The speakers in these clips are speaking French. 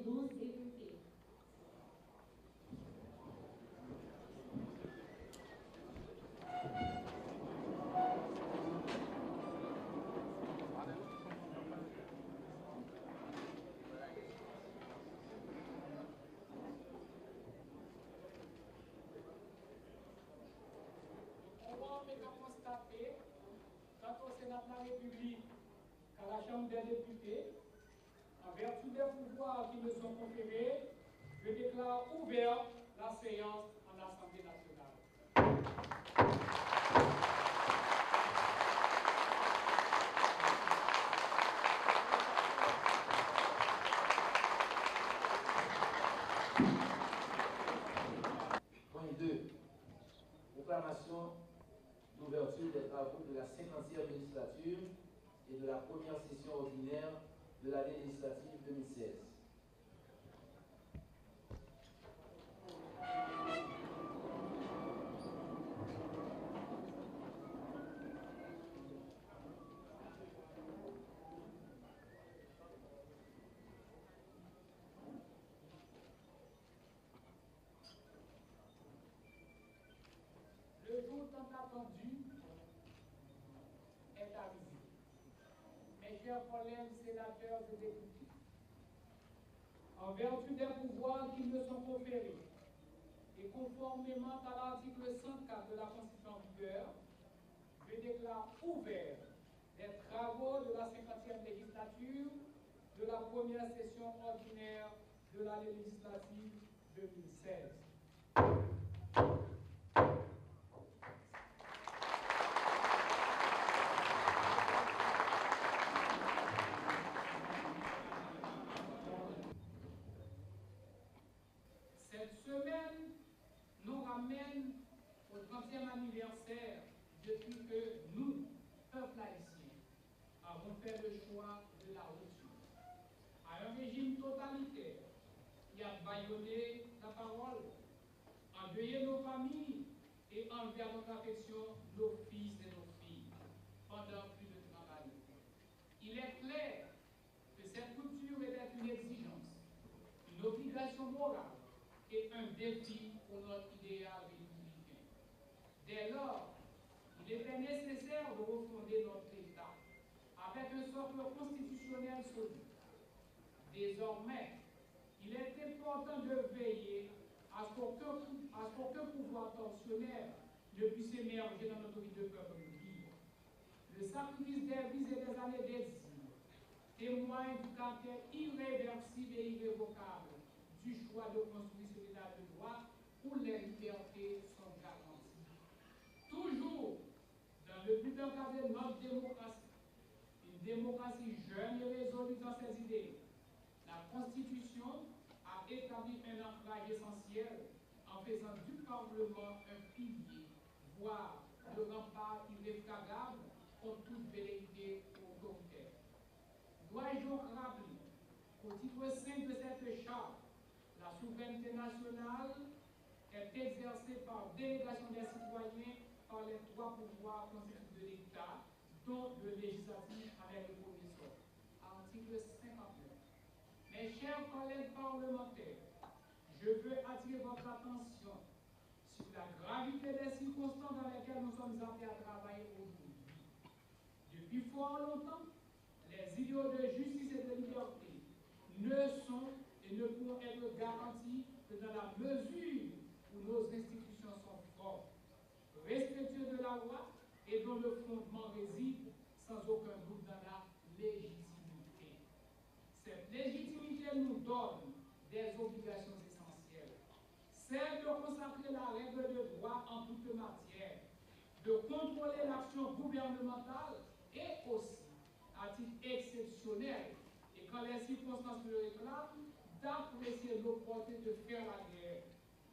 12 députés. On va constater, quand au Sénat de la République, qu'à la Chambre des députés, en vertu des pouvoirs qui me sont conférés, je déclare ouverte la séance en Assemblée nationale. Point 2. Proclamation d'ouverture des travaux de la 50e législature et de la première session ordinaire de l'année législative 2016. Le jour tant attendu est arrivé. Mes chers collègues sénateurs et députés, en vertu des pouvoirs qui me sont conférés et conformément à l'article 104 de la Constitution en vigueur, je déclare ouvert les travaux de la 50e législature de la première session ordinaire de l'année législative 2016. Cette semaine nous ramène au 30e anniversaire depuis que nous, peuple haïtien, avons fait le choix de la rupture à un régime totalitaire qui a bâillonné la parole, endeuillé nos familles et enlevé à notre affection nos fils et nos filles pendant plus de 30 années. Il est clair que cette rupture était une exigence, une obligation morale et un défi pour notre idéal républicain. Dès lors, il était nécessaire de refonder notre État avec un socle constitutionnel solide. Désormais, il est important de veiller à ce qu'aucun pouvoir tortionnaire ne puisse émerger dans notre vie de peuple libre. Le sacrifice des vies et des années d'exil témoigne du caractère irréversible et irrévocable du choix de construire cet état de droit où les libertés sont garanties. Toujours dans le but d'encadrer notre démocratie, une démocratie jeune et résolue dans ses idées, la Constitution a établi un ancrage essentiel en faisant du Parlement un pilier, voire le rempart irréfragable contre toute velléité autoritaire. Dois-je donc rappeler qu'au titre 5 de cette charte, la souveraineté nationale est exercée par délégation des citoyens par les trois pouvoirs constitutifs de l'État, dont le législatif avec le premier sort. Article 59. Mes chers collègues parlementaires, je veux attirer votre attention sur la gravité des circonstances dans lesquelles nous sommes appelés à travailler aujourd'hui. Depuis fort longtemps, les idéaux de justice et de liberté ne sont et ne pourront être garantis que dans la mesure où nos institutions sont fortes, respectueuses de la loi et dont le fondement réside sans aucun doute dans la légitimité. Cette légitimité nous donne des obligations essentielles. Celle de consacrer la règle de droit en toute matière, de contrôler l'action gouvernementale et aussi, à titre exceptionnel, et quand les circonstances le réclament, d'apprécier l'opportunité de faire la guerre,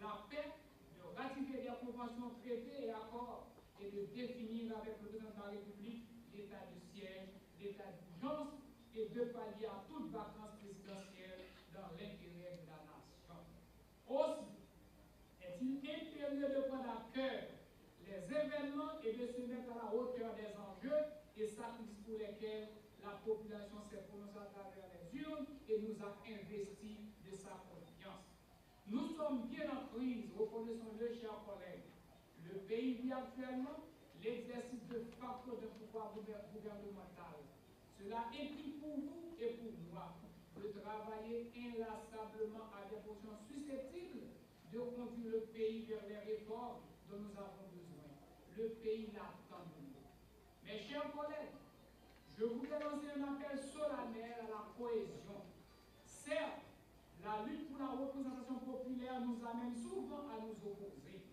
la paix, de ratifier des conventions, traités et accords, et de définir avec le président de la République l'état de siège, l'état d'urgence, et de pallier à toute vacance présidentielle dans l'intérêt de la nation. Aussi, est-il impérieux de prendre à cœur les événements et de se mettre à la hauteur des enjeux et sacrifices pour lesquels la population s'est prononcée à travers les urnes et nous a investis Nous sommes bien en crise, reconnaissons-le, chers collègues. Le pays vit actuellement l'exercice de facto de pouvoir gouvernemental. Cela implique pour vous et pour moi de travailler inlassablement à des positions susceptibles de conduire le pays vers les réformes dont nous avons besoin. Le pays l'attend de nous. Mes chers collègues, je voudrais lancer un appel solennel à la cohésion. Certes, la lutte pour la représentation populaire nous amène souvent à nous opposer.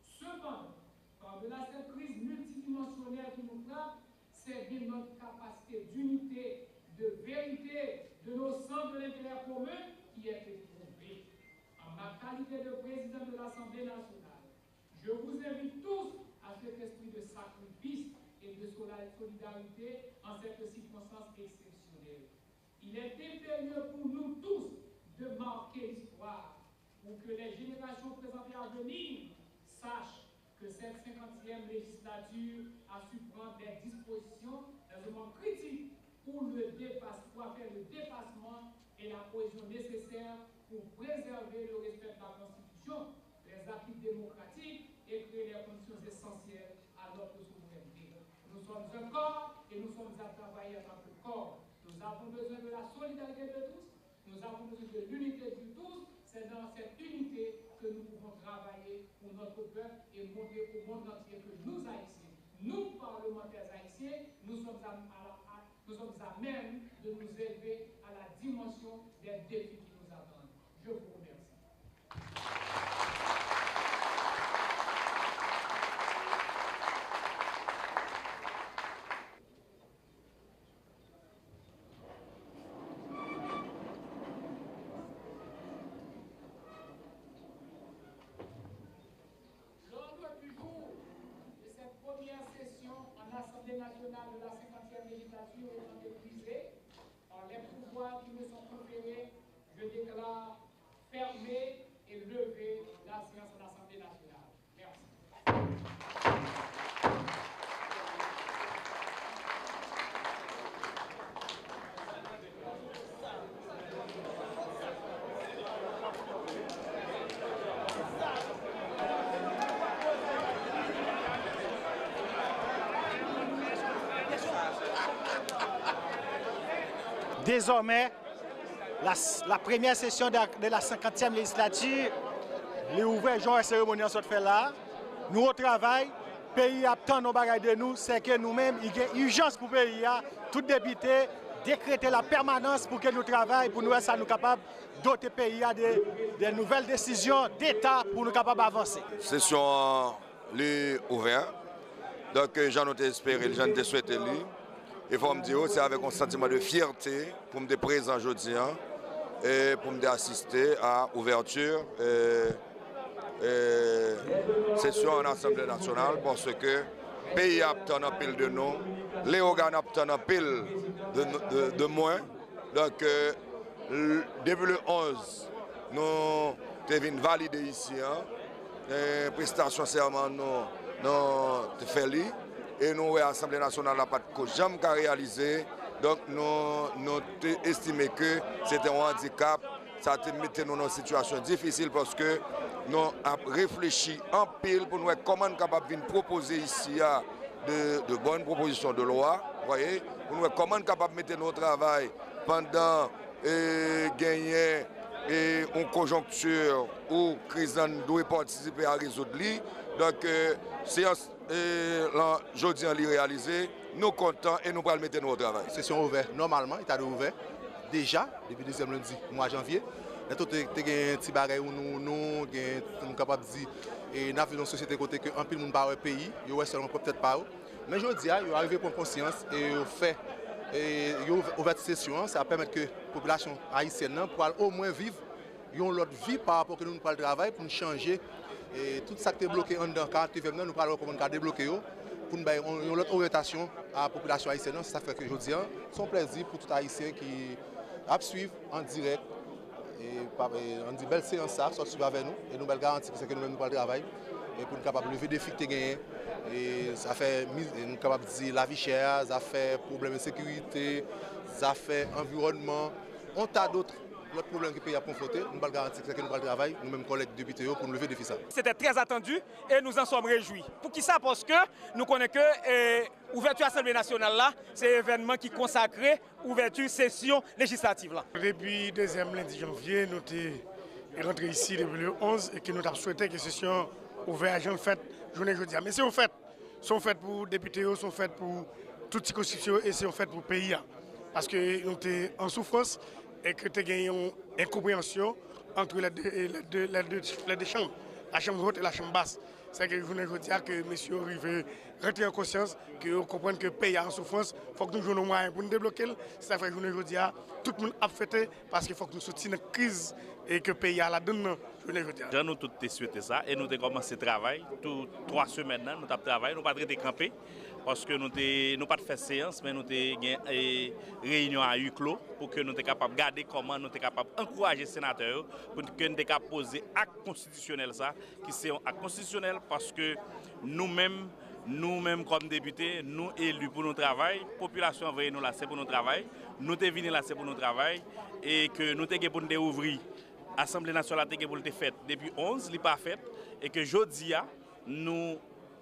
Cependant, par-delà cette crise multidimensionnelle qui nous frappe, c'est bien notre capacité d'unité, de vérité, de nos centres de l'intérêt commun qui est éprouvée. En ma qualité de président de l'Assemblée nationale, je vous invite tous à cet esprit de sacrifice et de solidarité en cette circonstance exceptionnelle. Il est impérieux pour nous tous de marquer l'histoire pour que les générations présentes à venir sachent que cette 50e législature a su prendre des dispositions dans un moment critique pour faire le dépassement et la cohésion nécessaire pour préserver le respect de la Constitution, les acquis démocratiques et créer les conditions essentielles à notre souveraineté. Nous sommes un corps et nous sommes à travailler en tant que corps. Nous avons besoin de la solidarité de tous, nous avons besoin de l'unité de tous. C'est dans cette unité que nous pouvons travailler pour notre peuple et montrer au monde entier que nous, Haïtiens, nous, parlementaires haïtiens, nous sommes à même de nous élever à la dimension des défis qui nous attendent. Je vous remercie. L'Assemblée nationale de la 50e législature étant épuisée par les pouvoirs qui me sont conférés, je déclare fermée et levée la séance de l'Assemblée nationale. Merci. Désormais, la première session de la 50e législature, les ouvriers gens et cérémonies sont faits là. Nous au travail, le pays a tant de bagages de nous, c'est que nous-mêmes, il y a urgence pour le pays, tout député, décréter la permanence pour que nous travaillions, pour nous être capables doter le pays de nouvelles décisions d'État pour nous capables d'avancer. Session ouverte, donc j'en ai espéré, j'en ai souhaité. Il faut me dire, c'est avec un sentiment de fierté pour me présenter aujourd'hui et pour me assister à l'ouverture session en Assemblée nationale parce que le pays a obtenu un pile de nous, les organes ont obtenu un pile de moins. Donc, depuis le 11, nous avons validé ici, les prestations serment nous avons fait. Et nous, l'Assemblée nationale n'a pas de jamais réalisé. Donc, nous estimons que c'était un handicap. Ça a mis nous dans une situation difficile parce que nous avons réfléchi en pile pour nous voir comment nous sommes capables de proposer ici de bonnes propositions de loi. Voyez, pour nous voir comment nous sommes capables de mettre notre travail pendant gagner une conjoncture où Christian doit participer à résoudre. Donc, séance aujourd'hui en réalisé, nous sommes contents et nous allons mettre notre travail. Session ouverte, normalement, il est ouvert déjà depuis le deuxième lundi, mois de janvier. Nous avons un petit bagage où nous sommes capables de dire et nous avons une société côté que un peu de monde par le pays, il y a seulement peut-être pas. Mais je dis, il est arrivé pour conscience et fait ouvert cette session, ça permet que la population haïtienne puisse au moins vivre une autre vie par rapport à nous pour le travail, pour nous changer. Et tout ça qui est bloqué en dedans, quand nous parlons comment nous débloquer pour nous avoir une autre orientation à la population haïtienne. Ça fait que je dis, c'est un plaisir pour tout Haïtien qui suivre en direct. Et on dit belle séance ça, soit suivre avec nous et nous belle garantie que c'est que nous-mêmes nous parlons travail et pour nous capables de lever des défis que gagner. Et ça fait nous capables de dire la vie chère, ça fait problème de sécurité, ça fait environnement, on tas d'autres l'autre problème que le pays a confronté, nous allons garantir que nous allons travailler, nous-mêmes collègues députés, pour nous lever défi ça. C'était très attendu et nous en sommes réjouis. Pour qui ça? Parce que nous connaissons que l'ouverture de l'Assemblée nationale là, c'est un événement qui consacre l'ouverture session législative là. Depuis le 2e lundi janvier, nous sommes rentrés ici depuis le 11 et que nous avons souhaité que la session ouverte en fait journée jeudi. Mais c'est en fait, sont faites pour les députés, sont faites pour toute circonscription et c'est en fait pour le pays. Parce que nous sommes en souffrance et que nous avons une incompréhension entre les deux chambres, la chambre haute et la chambre basse. C'est que je voulais dire que messieurs arrivent rentrer en conscience, que vous comprenez que le pays est en souffrance, il faut que nous jouions nos moyens pour nous débloquer. C'est ça que je voulais dire, tout le monde a fêté parce qu'il faut que nous sortions de la crise et que le pays a la donne. Nous tous souhaité ça et nous avons commencé le travail. 3 semaines, nous avons travaillé, nous n'avons pas traité camper parce que nous n'avons pas fait séance, mais nous avons une réunion à huis clos pour que nous soyons capables de garder comment nous sommes capables d'encourager les sénateurs pour que nous soyons capables de poser acte constitutionnel, ça, qui c'est un acte constitutionnel parce que nous-mêmes comme députés, nous élus pour notre travail, la population envoyée nous là, c'est pour notre travail, nous sommes venus là, c'est pour notre travail et que nous sommes pour nous ouvrir. L'Assemblée nationale a été faite depuis 11, elle n'est pas faite, et que jeudi, nous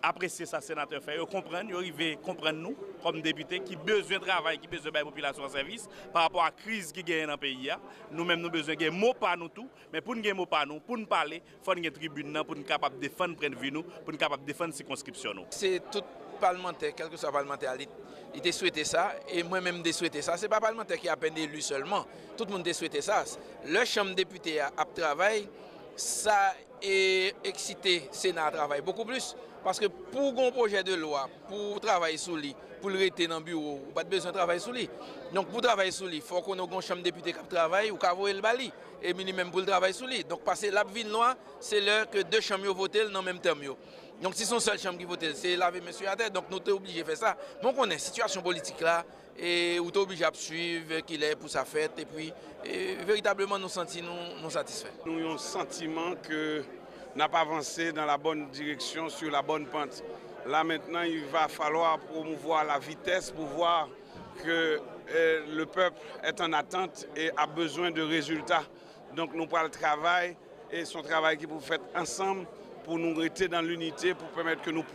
apprécions ça, sénateur fait. Ils comprennent, ils arrivent à comprendre nous, comme députés, qui ont besoin de travail, qui ont besoin de la population en service, par rapport à la crise qui gagne dans le pays. Nous-mêmes, nous avons besoin de mots par nous tout, mais pour nous gagner mots par nous, pour nous parler, il faut une tribune, pour nous capables de défendre le point de vue, pour nous capables de défendre la circonscription. C'est tout parlementaire, quel que soit parlementaire, il a souhaité ça, et moi-même j'ai souhaité ça. Ce n'est pas le parlementaire qui a peine élu seulement, tout le monde a souhaité ça. Le chambre député a travaillé, ça a excité le Sénat à travailler beaucoup plus. Parce que pour un projet de loi, pour travailler sur lui, pour le rester dans le bureau, on n'a pas besoin de travailler sur lui. Donc pour travailler sur lui, il faut qu'on ait une chambre député qui travaille ou qui a le bali. Et minimum pour le travail sur lui. Donc passer la ville noire, c'est l'heure que 2 chambres votent dans le même terme. Donc si son seule chambre qui vote, c'est laver monsieur à tête. Donc nous sommes obligés de faire ça. Mais on connaît la situation politique là, et on est obligé de suivre qu'il est pour sa fête. Et puis véritablement nous sentons nous satisfaits. Nous avons le sentiment que nous n'avons pas avancé dans la bonne direction, sur la bonne pente. Là maintenant, il va falloir promouvoir la vitesse pour voir que le peuple est en attente et a besoin de résultats. Donc nous prenons le travail et son travail qui vous fait ensemble pour nous rester dans l'unité, pour permettre que nous